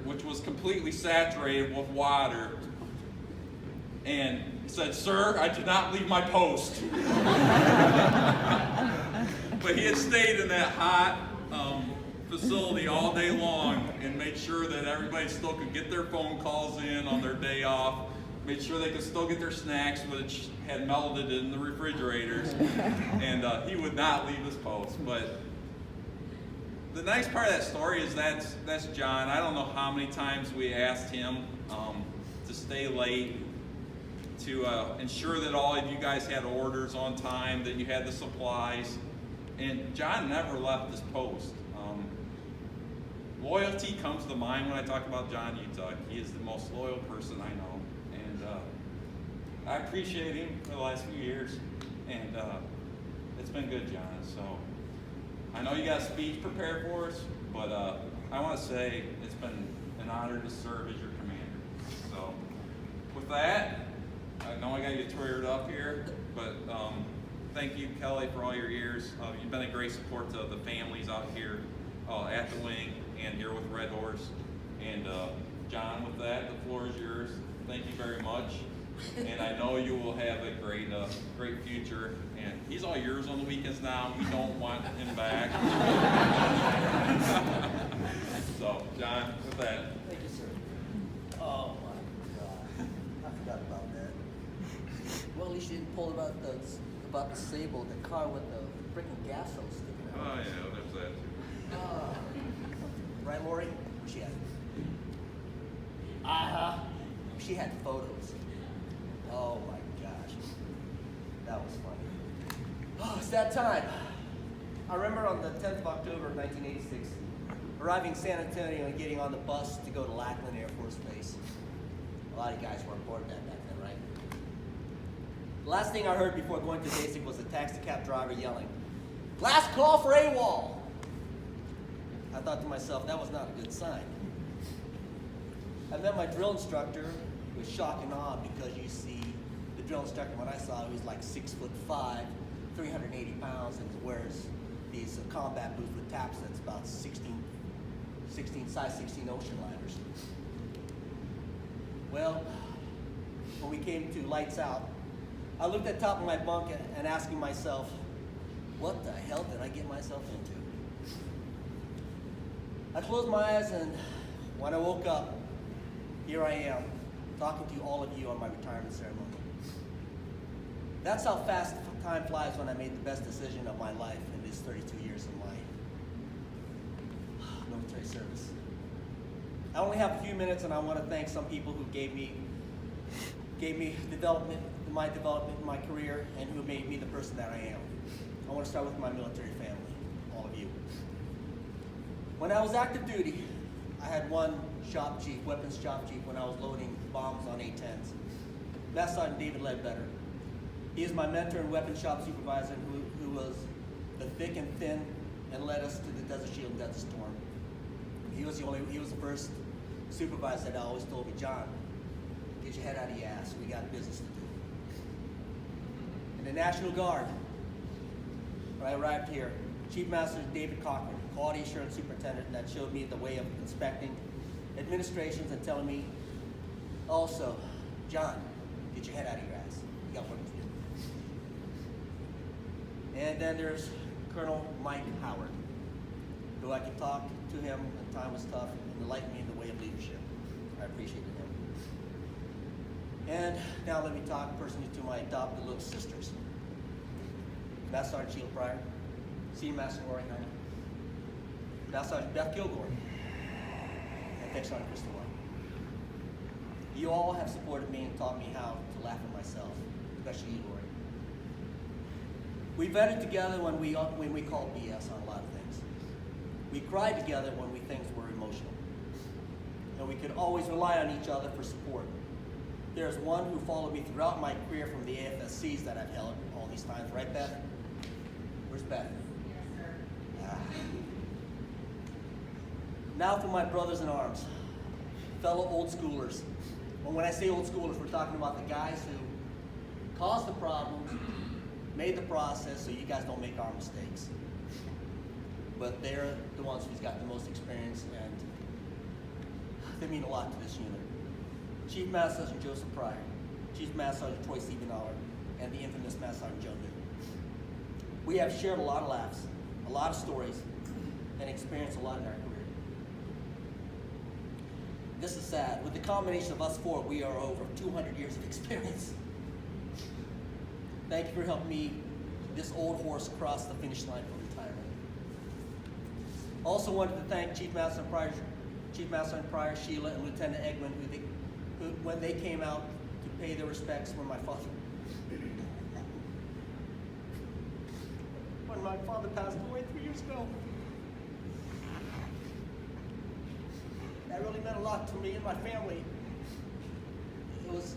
which was completely saturated with water. And he said, "Sir, I did not leave my post." But he had stayed in that hot facility all day long and made sure that everybody still could get their phone calls in on their day off, made sure they could still get their snacks, which had melted in the refrigerators, and he would not leave his post. But the nice part of that story is that's John. I don't know how many times we asked him to stay late, to ensure that all of you guys had orders on time, that you had the supplies, and John never left his post. Loyalty comes to mind when I talk about John Yutuc. He is the most loyal person I know, and I appreciate him for the last few years, and it's been good, John. So I know you got a speech prepared for us, but I want to say it's been an honor to serve as your commander. So with that, I know I got you toured up here, but thank you, Kelly, for all your years. You've been a great support to the families out here at the wing and here with Red Horse. And John, with that, the floor is yours. Thank you very much. And I know you will have a great future. And he's all yours on the weekends now. We don't want him back. So, John, with that. Thank you, sir. Oh my God, I forgot about that. Well, at least you didn't pull about the Sable, the car with the freaking gas hose sticking out. Oh yeah, there's that too. Right, Lori? She had. She had photos. Oh my gosh, that was funny. Oh, it's that time. I remember on the 10th of October, 1986, arriving in San Antonio and getting on the bus to go to Lackland Air Force Base. A lot of you guys weren't born that back then, right? The last thing I heard before going to basic was a taxi cab driver yelling, "Last call for AWOL!" I thought to myself, that was not a good sign. I met my drill instructor. It was shock and awe because you see, the drill instructor, when I saw, he was like 6'5", 380 pounds, and wears these combat boots with taps that's about size 16 ocean liners. Well, when we came to lights out, I looked at the top of my bunk and asking myself, what the hell did I get myself into? I closed my eyes, and when I woke up, here I am, talking to all of you on my retirement ceremony. That's how fast time flies when I made the best decision of my life in these 32 years of my military service. I only have a few minutes, and I want to thank some people who gave me my development in my career, and who made me the person that I am. I want to start with my military family, all of you. When I was active duty, I had one shop chief, weapons shop chief, when I was loading bombs on A-10s. Master Sergeant David Ledbetter. He is my mentor and weapons shop supervisor, who was the thick and thin and led us to the Desert Shield and Desert Storm. He was the first supervisor that always told me, "John, get your head out of your ass. We got business to do." In the National Guard, when I arrived here, Chief Master David Cochran, Quality Assurance Superintendent, that showed me the way of inspecting administrations and telling me also, "John, get your head out of your ass. You got work to do." And then there's Colonel Mike Howard, who I could talk to him when time was tough and enlighten me in the way of leadership. I appreciated him. And now let me talk personally to my adopted little sisters. Master Sergeant Sheila Pryor, Senior Master Lori Heine, Master Sergeant Beth Kilgore, and Tech Sergeant Crystal White. You all have supported me and taught me how to laugh at myself, especially you, Lori. We vetted together when we called BS on a lot of things. We cried together when things were emotional. And we could always rely on each other for support. There's one who followed me throughout my career from the AFSCs that I've held all these times, right, Beth? Where's Beth? Yes, sir. Now for my brothers in arms, fellow old schoolers. And when I say old schoolers, we're talking about the guys who caused the problems, made the process so you guys don't make our mistakes. But they're the ones who's got the most experience, and They mean a lot to this unit. Chief Master Sergeant Joseph Pryor, Chief Master Sergeant Troy Siegenthaler, and the infamous Master Sergeant Joe Newton. We have shared a lot of laughs, a lot of stories, and experienced a lot in our career. This is sad. With the combination of us four, we are over 200 years of experience. Thank you for helping me, this old horse, cross the finish line for retirement. Also wanted to thank Chief Master Sergeant Pryor, Sheila, and Lieutenant Egwin, who, when they came out to pay their respects when my father passed away 3 years ago. That really meant a lot to me and my family. It was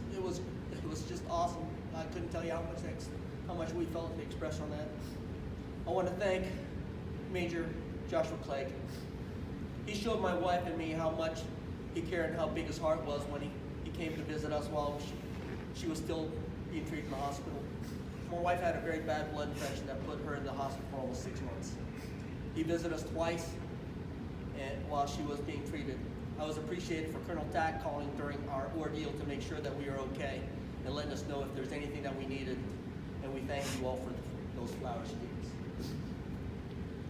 just awesome. I couldn't tell you how much we felt to express on that. I want to thank Major Joshua Clegg. He showed my wife and me how much he cared and how big his heart was when he came to visit us while she was still being treated in the hospital. My wife had a very bad blood infection that put her in the hospital for almost 6 months. He visited us twice while she was being treated. I was appreciated for Colonel Tack calling during our ordeal to make sure that we are okay and letting us know if there's anything that we needed. And we thank you all for those flowers you gave us.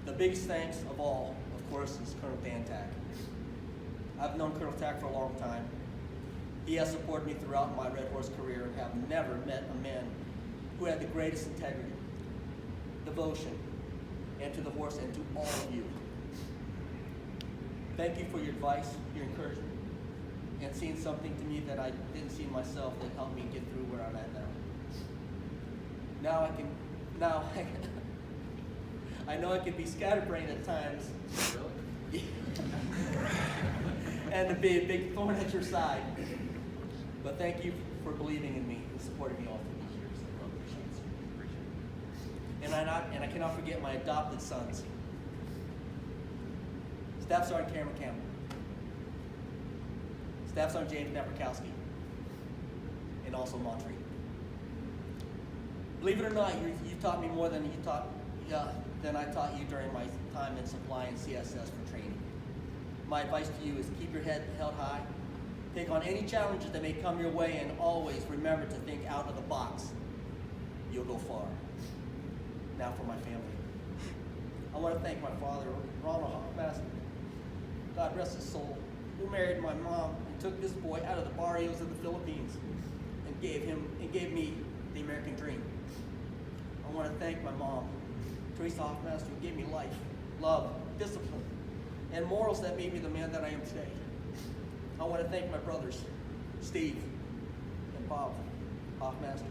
The biggest thanks of all, of course, is Colonel Dan Tack. I've known Colonel Tack for a long time. He has supported me throughout my Red Horse career and have never met a man who had the greatest integrity, devotion, and to the horse and to all of you. Thank you for your advice, your encouragement, and seeing something to me that I didn't see myself that helped me get through where I'm at now. I know I can be scatterbrained at times. Really? And to be a big thorn at your side. But thank you for believing in me and supporting me all through these years. I appreciate it. And I cannot forget my adopted sons. Staff Sergeant Cameron Campbell. Staff Sergeant James Napierkowski. And also Montre. Believe it or not, you taught me more than I taught you during my time in supply and CSS for training. My advice to you is keep your head held high, take on any challenges that may come your way, and always remember to think out of the box. You'll go far. Now for my family. I want to thank my father, Ronald Hoffmaster, God rest his soul, who married my mom and took this boy out of the barrios of the Philippines and gave me the American dream. I want to thank my mom, Teresa Hoffmaster, who gave me life, love, discipline, and morals that made me the man that I am today. I want to thank my brothers, Steve and Bob Hoffmaster,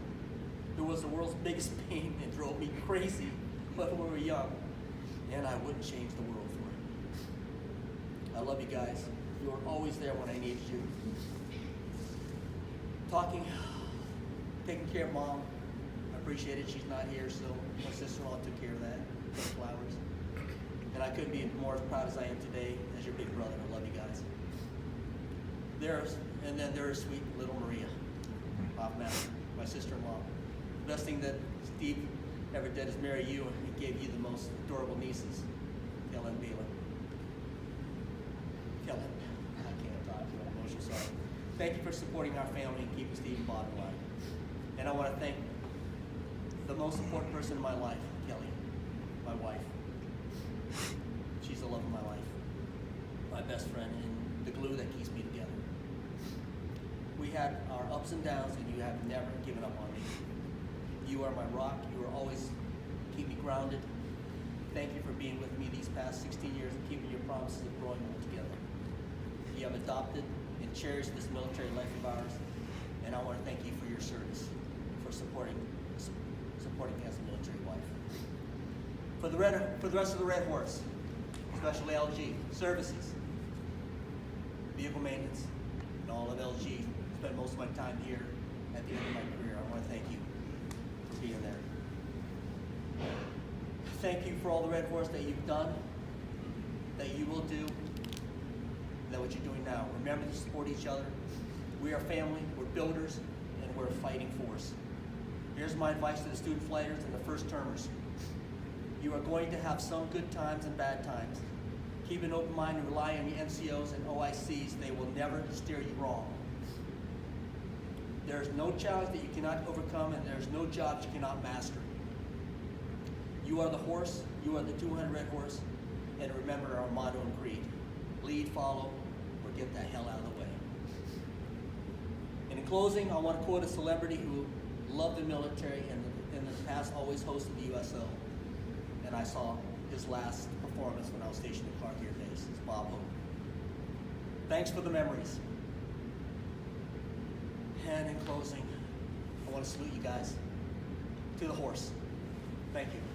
who was the world's biggest pain and drove me crazy when we were young, and I wouldn't change the world for it. I love you guys. You were always there when I needed you. Taking care of Mom. I appreciate it. She's not here, so my sister-in-law took care of that. Those flowers. And I couldn't be more as proud as I am today as your big brother. I love you guys. And then there's sweet little Maria Hoffmaster, my sister-in-law. The best thing that Steve ever did is marry you, and he gave you the most adorable nieces, Kellen and Bela. Kellen, I can't talk to you. I'm emotional, sorry. Thank you for supporting our family and keeping Steve in bottom line. And I want to thank the most important person in my life, Kelly, my wife. She's the love of my life, my best friend, and the glue that keeps me together. We had our ups and downs, and you have never given up on me. You are my rock. You will always keep me grounded. Thank you for being with me these past 16 years and keeping your promises of growing old together. You have adopted and cherished this military life of ours, and I want to thank you for your service, for supporting me as a military wife. For the rest of the Red Horse, especially LG, services, vehicle maintenance, and all of LG, spent most of my time here at the end of my career. I want to thank you for being there. Thank you for all the Red Horse that you've done, that you will do, and that what you're doing now. Remember to support each other. We are family, we're builders, and we're a fighting force. Here's my advice to the student fighters and the first termers. You are going to have some good times and bad times, Keep an open mind and rely on your NCOs and OICs. They will never steer you wrong. There is no challenge that you cannot overcome, and there is no job you cannot master. You are the horse, you are the 200 red horse, and remember our motto and creed: lead, follow, or get the hell out of the way. And in closing, I want to quote a celebrity who loved the military and in the past always hosted the USO. And I saw his last performance when I was stationed at Clark Air Base. It's Bob Hope. Thanks for the memories. And in closing, I want to salute you guys to the horse. Thank you.